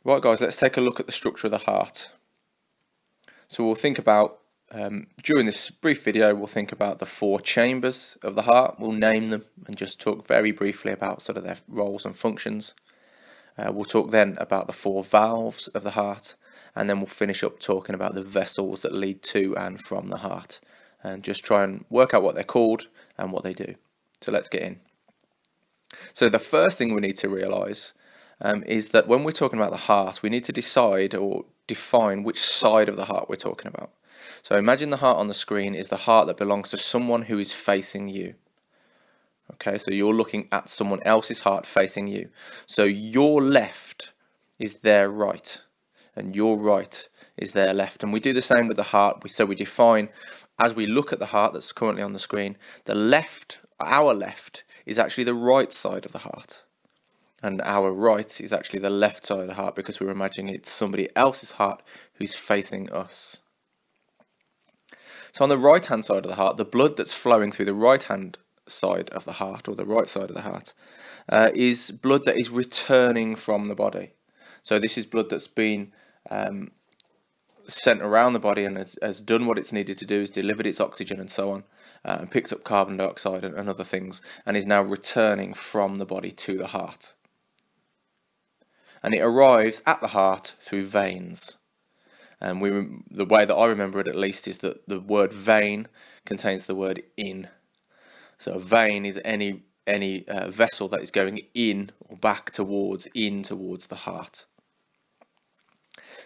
Right guys, let's take a look at the structure of the heart. So we'll think about, during this brief video, we'll think about the 4 chambers of the heart. We'll name them and just talk very briefly about sort of their roles and functions. We'll talk then about the 4 valves of the heart, and then we'll finish up talking about the vessels that lead to and from the heart, and just try and work out what they're called and what they do. So let's get in. So the first thing we need to realise is that when we're talking about the heart, we need to decide or define which side of the heart we're talking about. So imagine the heart on the screen is the heart that belongs to someone who is facing you. Okay, so you're looking at someone else's heart facing you. So your left is their right, and your right is their left. And we do the same with the heart. So we define, as we look at the heart that's currently on the screen, the left, our left, is actually the right side of the heart. And our right is actually the left side of the heart, because we're imagining it's somebody else's heart who's facing us. So on the right hand side of the heart, the blood that's flowing through the right hand side of the heart, or the right side of the heart, is blood that is returning from the body. So this is blood that's been sent around the body and has done what it's needed to do, has delivered its oxygen and so on, and picked up carbon dioxide and other things, and is now returning from the body to the heart. And it arrives at the heart through veins. And the way that I remember it, at least, is that the word vein contains the word in. So a vein is any vessel that is going in or back towards the heart.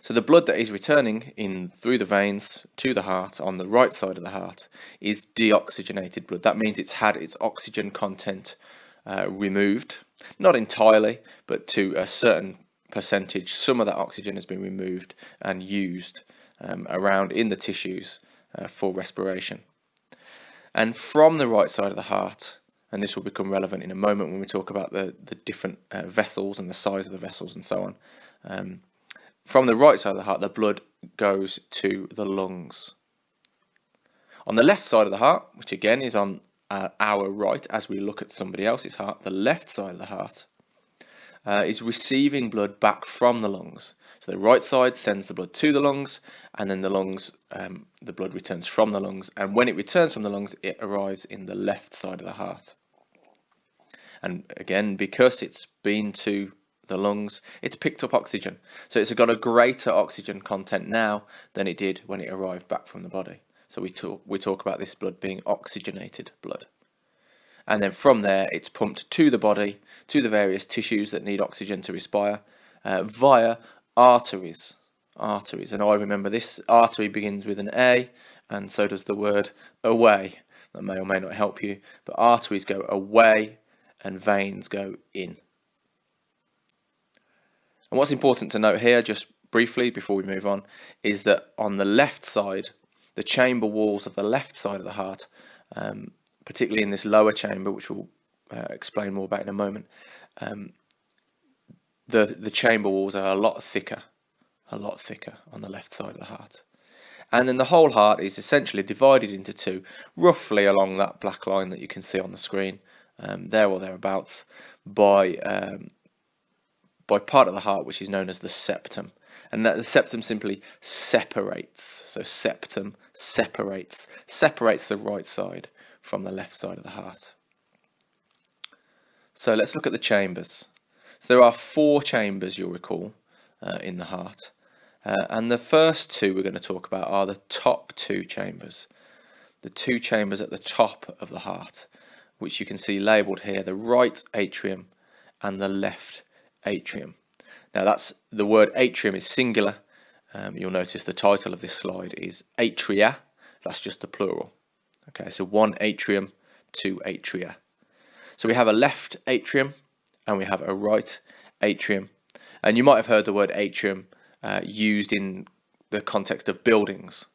So the blood that is returning in through the veins to the heart on the right side of the heart is deoxygenated blood. That means it's had its oxygen content removed, not entirely, but to a certain percentage. Some of that oxygen has been removed and used around in the tissues for respiration. And from the right side of the heart, and this will become relevant in a moment when we talk about the different vessels and the size of the vessels and so on, from the right side of the heart, the blood goes to the lungs. On the left side of the heart, which again is on our right as we look at somebody else's heart, the left side of the heart is receiving blood back from the lungs. So the right side sends the blood to the lungs, and then the lungs, the blood returns from the lungs, and when it returns from the lungs, it arrives in the left side of the heart. And again, because it's been to the lungs, it's picked up oxygen. So it's got a greater oxygen content now than it did when it arrived back from the body. So we talk about this blood being oxygenated blood. And then from there, it's pumped to the body, to the various tissues that need oxygen to respire, via arteries. Arteries, and I remember this artery begins with an A, and so does the word away. That may or may not help you, but arteries go away and veins go in. And what's important to note here, just briefly before we move on, is that on the left side, the chamber walls of the left side of the heart, particularly in this lower chamber, which we'll explain more about in a moment, the chamber walls are a lot thicker on the left side of the heart. And then the whole heart is essentially divided into 2, roughly along that black line that you can see on the screen, there or thereabouts, by part of the heart which is known as the septum. And that the septum simply separates. So septum separates the right side from the left side of the heart. So let's look at the chambers. So there are 4 chambers, you'll recall, in the heart. And the first 2 we're going to talk about are the top 2 chambers. The 2 chambers at the top of the heart, which you can see labelled here, the right atrium and the left atrium. Now that's the word atrium is singular. You'll notice the title of this slide is atria. That's just the plural. Okay, so 1 atrium, 2 atria. So we have a left atrium and we have a right atrium. And you might have heard the word atrium used in the context of buildings.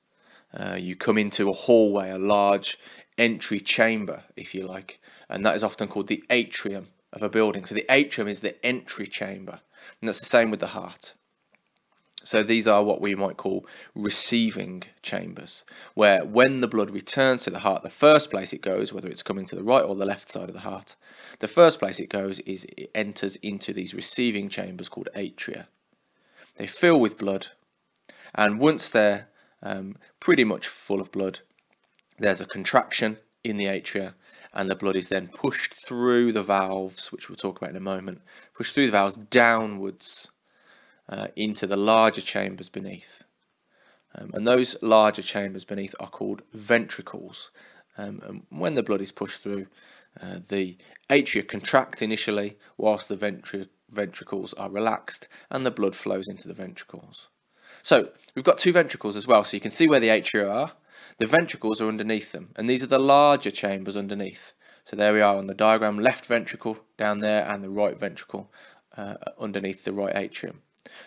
You come into a hallway, a large entry chamber, if you like, and that is often called the atrium of a building. So the atrium is the entry chamber, and that's the same with the heart. So these are what we might call receiving chambers, where when the blood returns to the heart, the first place it goes, whether it's coming to the right or the left side of the heart, the first place it goes is it enters into these receiving chambers called atria. they fill with blood, and once they're pretty much full of blood, there's a contraction in the atria, and the blood is then pushed through the valves, which we'll talk about in a moment, pushed through the valves downwards into the larger chambers beneath. And those larger chambers beneath are called ventricles. And when the blood is pushed through, the atria contract initially whilst the ventricles are relaxed, and the blood flows into the ventricles. So we've got two ventricles as well, so you can see where the atria are. The ventricles are underneath them, and these are the larger chambers underneath. So there we are on the diagram, left ventricle down there and the right ventricle underneath the right atrium.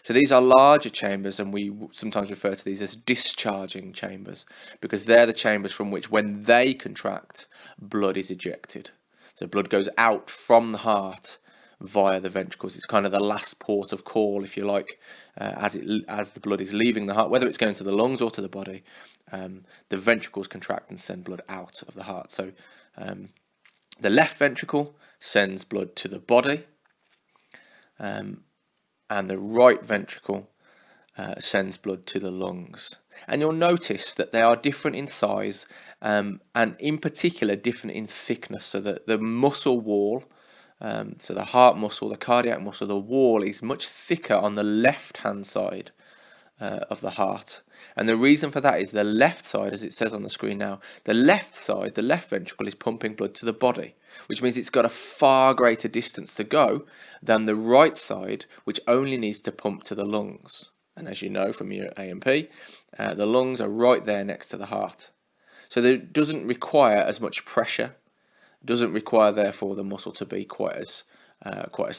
So these are larger chambers, and we sometimes refer to these as discharging chambers, because they're the chambers from which, when they contract, blood is ejected. So blood goes out from the heart via the ventricles. It's kind of the last port of call, if you like, as the blood is leaving the heart, whether it's going to the lungs or to the body. The ventricles contract and send blood out of the heart. So the left ventricle sends blood to the body, and the right ventricle sends blood to the lungs. And you'll notice that they are different in size, and in particular different in thickness. So that the muscle wall, so the heart muscle, the cardiac muscle, the wall is much thicker on the left hand side of the heart. And the reason for that is the left side, as it says on the screen now, the left side, the left ventricle, is pumping blood to the body, which means it's got a far greater distance to go than the right side, which only needs to pump to the lungs. And as you know from your A&P, the lungs are right there next to the heart. So it doesn't require as much pressure, doesn't require therefore the muscle to be quite as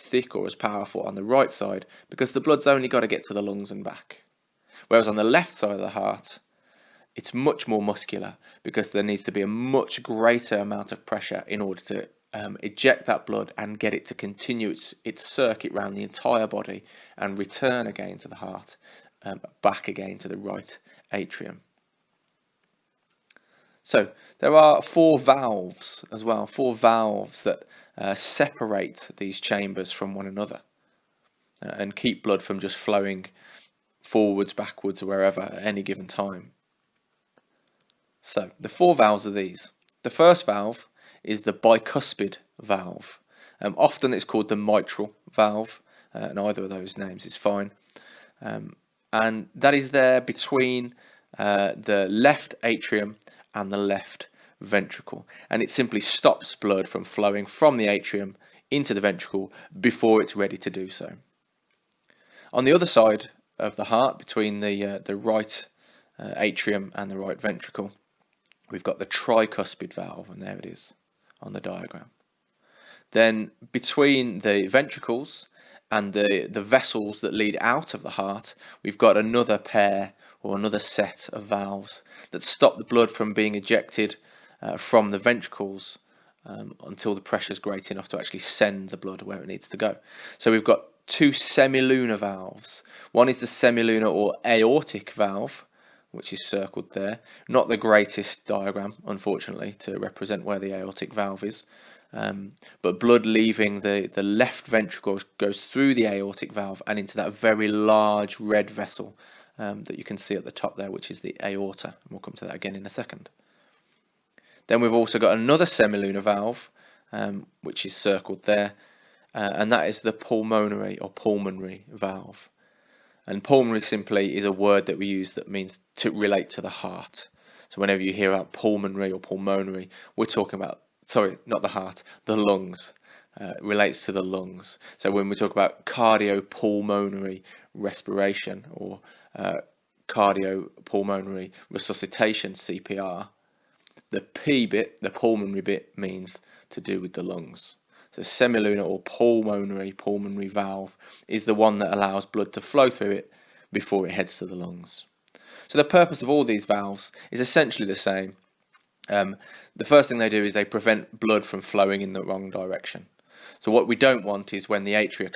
thick or as powerful on the right side, because the blood's only got to get to the lungs and back. Whereas on the left side of the heart, it's much more muscular, because there needs to be a much greater amount of pressure in order to eject that blood and get it to continue its circuit around the entire body and return again to the heart, back again to the right atrium. So there are 4 valves as well, 4 valves that separate these chambers from one another and keep blood from just flowing forwards, backwards, or wherever at any given time. So the 4 valves are these. The first valve is the bicuspid valve. Often it's called the mitral valve, and either of those names is fine. And that is there between the left atrium and the left ventricle, and it simply stops blood from flowing from the atrium into the ventricle before it's ready to do so. On the other side of the heart, between the right atrium and the right ventricle, we've got the tricuspid valve, and there it is on the diagram. Then between the ventricles and the vessels that lead out of the heart, we've got another pair or another set of valves that stop the blood from being ejected from the ventricles until the pressure is great enough to actually send the blood where it needs to go. So we've got 2 semilunar valves. One is the semilunar or aortic valve, which is circled there. Not the greatest diagram, unfortunately, to represent where the aortic valve is. But blood leaving the left ventricle goes through the aortic valve and into that very large red vessel that you can see at the top there, which is the aorta. And we'll come to that again in a second. Then we've also got another semilunar valve, which is circled there, and that is the pulmonary or pulmonary valve. And pulmonary simply is a word that we use that means to relate to the heart. So whenever you hear about pulmonary or pulmonary, we're talking about, sorry, not the heart, the lungs. Relates to the lungs. So when we talk about cardiopulmonary respiration or cardiopulmonary resuscitation, CPR, the P bit, the pulmonary bit, means to do with the lungs. So semilunar or pulmonary valve is the one that allows blood to flow through it before it heads to the lungs. So the purpose of all these valves is essentially the same. The first thing they do is they prevent blood from flowing in the wrong direction. So what we don't want is when the atria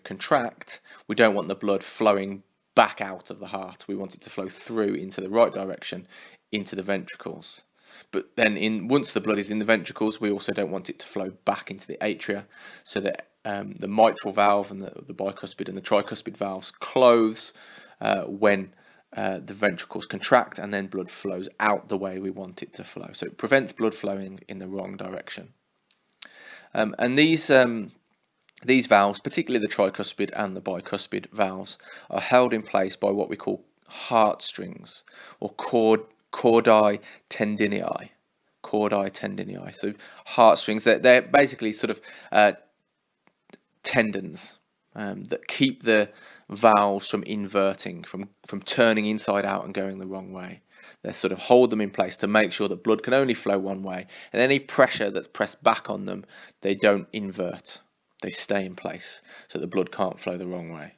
contract, we don't want the blood flowing back out of the heart. We want it to flow through into the right direction, into the ventricles. But then once the blood is in the ventricles, we also don't want it to flow back into the atria, so that the mitral valve and the bicuspid and the tricuspid valves close when the ventricles contract, and then blood flows out the way we want it to flow. So it prevents blood flowing in the wrong direction. And these valves, particularly the tricuspid and the bicuspid valves, are held in place by what we call heartstrings, or chordae tendinii. Chordae tendinii. So heartstrings, they're basically sort of tendons that keep the valves from inverting, from turning inside out and going the wrong way. They sort of hold them in place to make sure that blood can only flow one way, and any pressure that's pressed back on them, they don't invert. They stay in place so the blood can't flow the wrong way.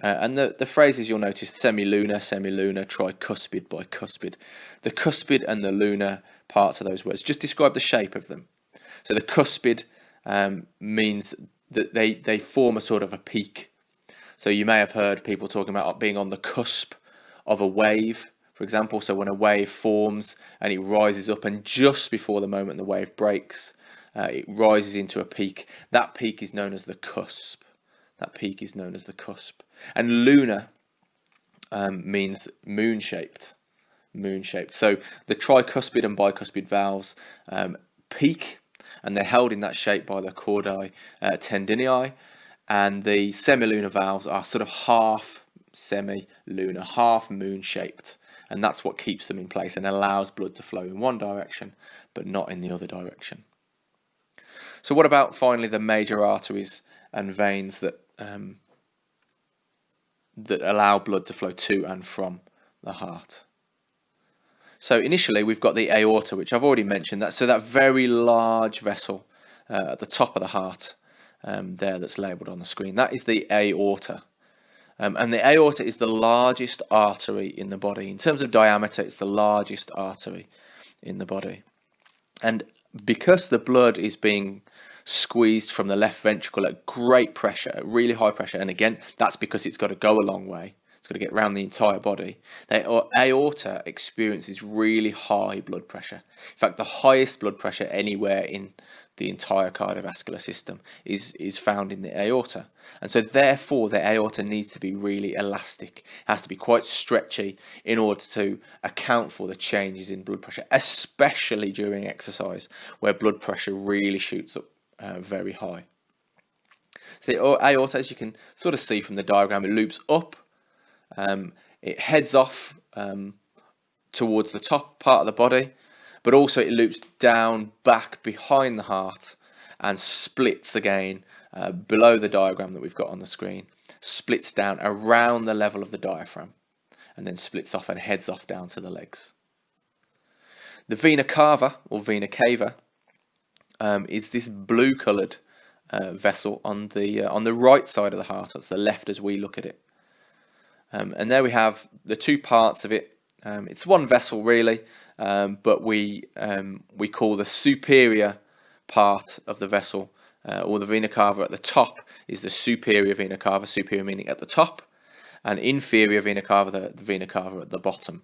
And the phrases you'll notice: semilunar, tricuspid, bicuspid. The cuspid and the lunar parts of those words just describe the shape of them. So the cuspid means that they form a sort of a peak. So you may have heard people talking about being on the cusp of a wave, for example. So when a wave forms and it rises up, and just before the moment the wave breaks, it rises into a peak. That peak is known as the cusp. That peak is known as the cusp. And lunar means moon-shaped. Moon-shaped. So the tricuspid and bicuspid valves peak, and they're held in that shape by the chordae tendinii. And the semilunar valves are sort of half semi-lunar, half moon-shaped. And that's what keeps them in place and allows blood to flow in one direction, but not in the other direction. So what about finally the major arteries and veins that allow blood to flow to and from the heart? So initially we've got the aorta, which I've already mentioned. That very large vessel at the top of the heart there that's labelled on the screen. That is the aorta. And the aorta is the largest artery in the body. In terms of diameter, it's the largest artery in the body. And because the blood is being squeezed from the left ventricle at great pressure, at really high pressure, and again, that's because it's got to go a long way. It's got to get around the entire body. The aorta experiences really high blood pressure. In fact, the highest blood pressure anywhere in the entire cardiovascular system is found in the aorta. And so therefore the aorta needs to be really elastic. It has to be quite stretchy in order to account for the changes in blood pressure, especially during exercise where blood pressure really shoots up very high. So the aorta, as you can sort of see from the diagram, it loops up, it heads off towards the top part of the body, but also it loops down back behind the heart and splits again below the diagram that we've got on the screen, splits down around the level of the diaphragm, and then splits off and heads off down to the legs. The vena cava, or vena cava, is this blue coloured vessel on the right side of the heart. That's the left as we look at it. And there we have the two parts of it. It's one vessel really, but we call the superior part of the vessel, or the vena cava at the top, is the superior vena cava, superior meaning at the top, and inferior vena cava, the vena cava at the bottom.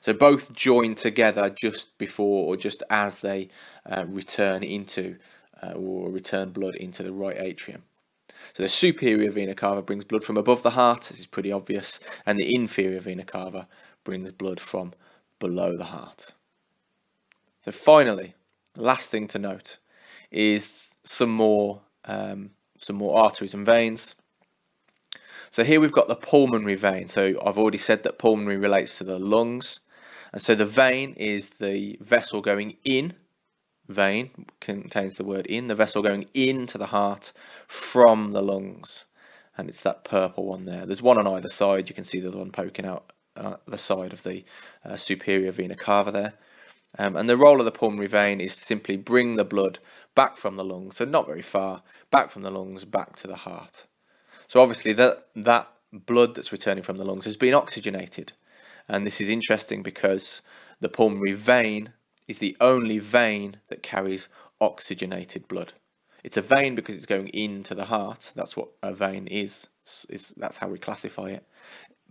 So both join together just before or just as they return blood into the right atrium. So the superior vena cava brings blood from above the heart, this is pretty obvious, and the inferior vena cava brings blood from below the heart. So finally, the last thing to note is some more arteries and veins. So here we've got the pulmonary vein. So I've already said that pulmonary relates to the lungs, and so the vein is the vessel going in. Vein contains the word in, the vessel going into the heart from the lungs, and it's that purple one there. There's one on either side. You can see the other one poking out the side of the superior vena cava there. And the role of the pulmonary vein is to simply bring the blood back from the lungs, so not very far, back from the lungs, back to the heart. So obviously that blood that's returning from the lungs has been oxygenated, and this is interesting because the pulmonary vein is the only vein that carries oxygenated blood. It's a vein because it's going into the heart. That's what a vein is. That's how we classify it.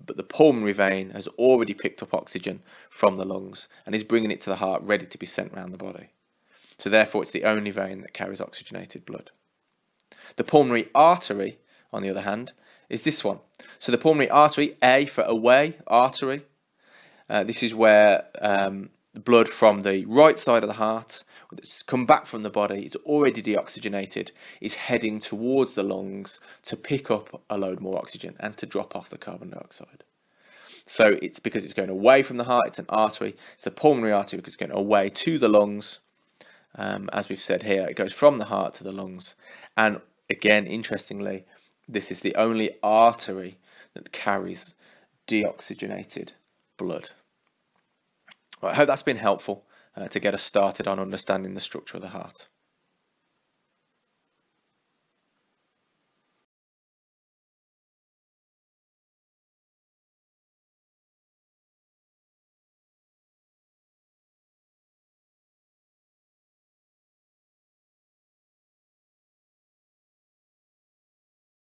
But the pulmonary vein has already picked up oxygen from the lungs and is bringing it to the heart, ready to be sent around the body. So therefore it's the only vein that carries oxygenated blood. The pulmonary artery, on the other hand, is this one. So the pulmonary artery, A for away, artery, this is where the blood from the right side of the heart that's come back from the body, it's already deoxygenated, is heading towards the lungs to pick up a load more oxygen and to drop off the carbon dioxide. So it's because it's going away from the heart, it's an artery. It's a pulmonary artery because it's going away to the lungs. As we've said here, it goes from the heart to the lungs. And again, interestingly, this is the only artery that carries deoxygenated blood. Right, I hope that's been helpful to get us started on understanding the structure of the heart.